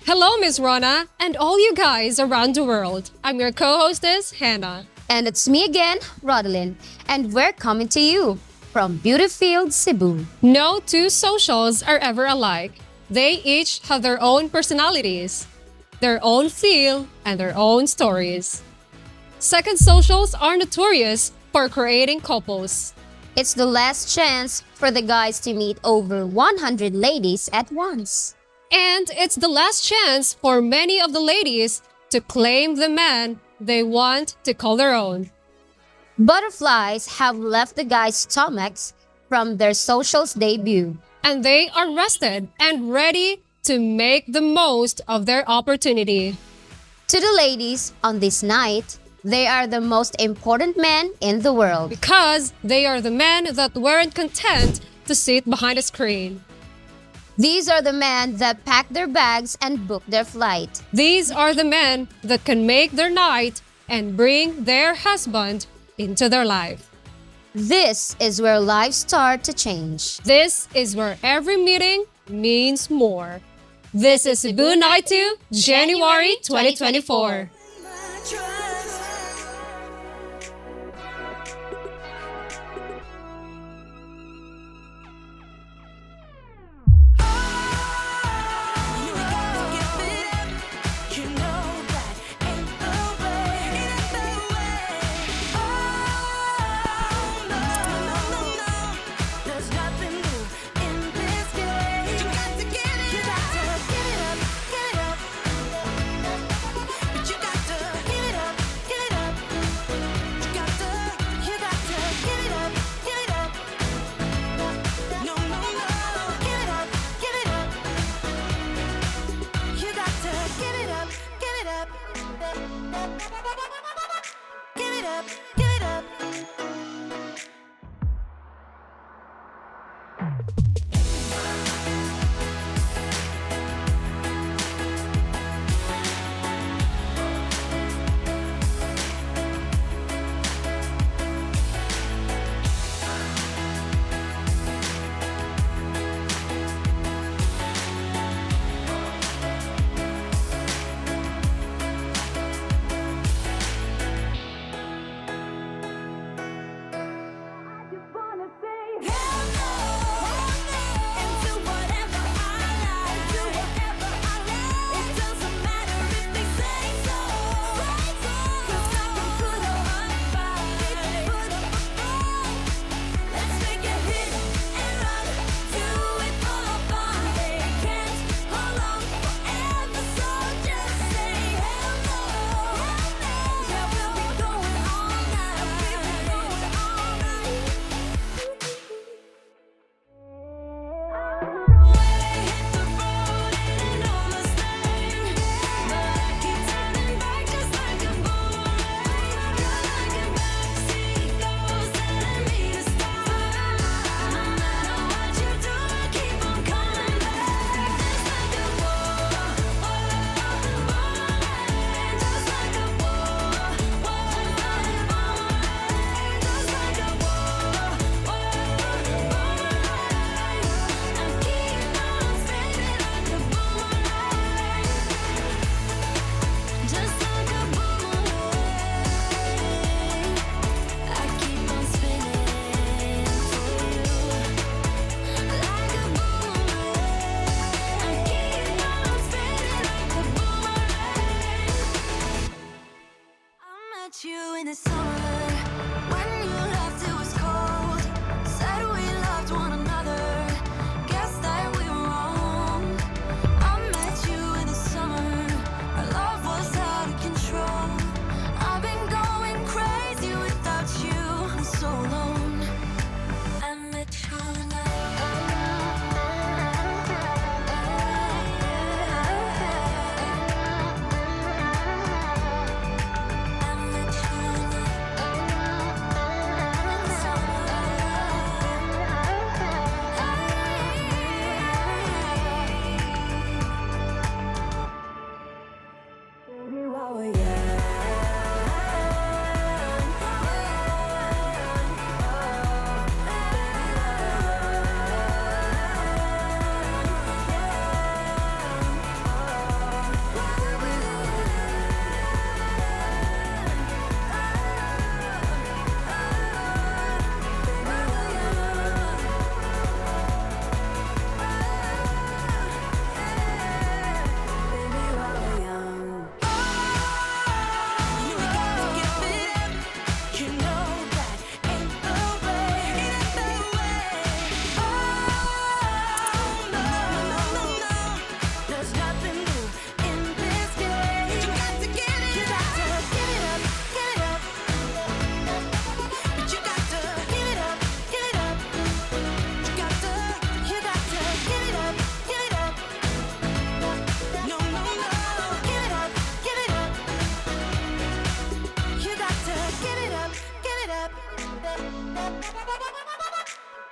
Hello, Miss Rona, and all you guys around the world. I'm your co-hostess, Hannah. And it's me again, Rodelyn, and we're coming to you from Beautyfield, Cebu. No two socials are ever alike. They each have their own personalities, their own feel, and their own stories. Second socials are notorious for creating couples. It's the last chance for the guys to meet over 100 ladies at once. And it's the last chance for many of the ladies to claim the man they want to call their own. Butterflies have left the guys' stomachs from their socials debut. And they are rested and ready to make the most of their opportunity. To the ladies on this night, they are the most important men in the world. Because they are the men that weren't content to sit behind a screen. These are the men that pack their bags and book their flight. These are the men that can make their night and bring their husband into their life. This is where lives start to change. This is where every meeting means more. This is Cebu Night 2, January 2024.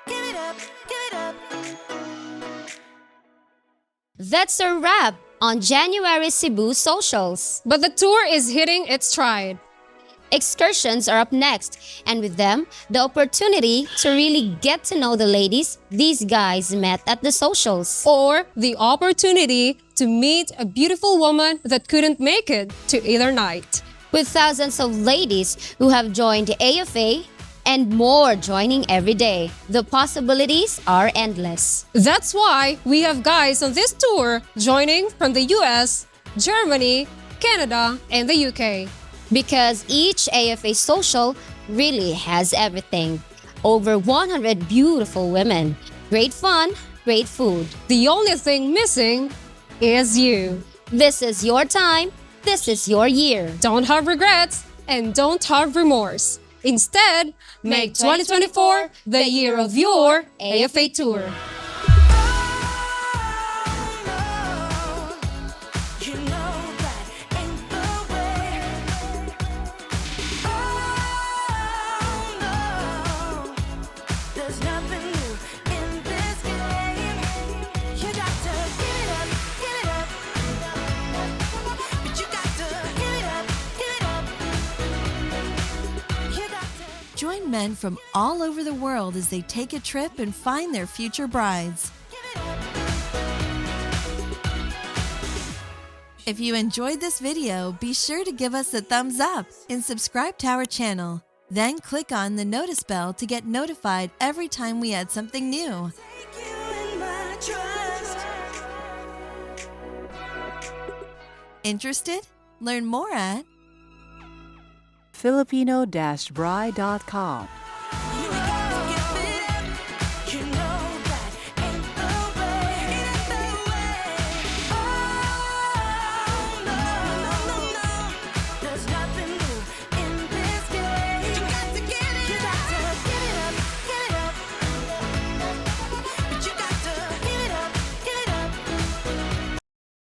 Give it up, give it up. That's a wrap on January Cebu socials. But the tour is hitting its stride. Excursions are up next, and with them, the opportunity to really get to know the ladies these guys met at the socials. Or the opportunity to meet a beautiful woman that couldn't make it to either night. With thousands of ladies who have joined AFA and more joining every day, the possibilities are endless. That's why we have guys on this tour joining from the US, Germany, Canada, and the UK. Because each AFA social really has everything. Over 100 beautiful women, great fun, great food. The only thing missing is you. This is your time. This is your year. Don't have regrets and don't have remorse. Instead, make 2024 the year of your AFA tour. You know that ain't the way. Oh no, there's nothing new in this game. You got to give it up, give it up. But you got to give it up, give it up. You got to Join men from all over the world as they take a trip and find their future brides. give it up. If you enjoyed this video, be sure to give us a thumbs up and subscribe to our channel. Then click on the notice bell to get notified every time we add something new. Take you in my trust. Interested? Learn more at Filipino-bride.com. You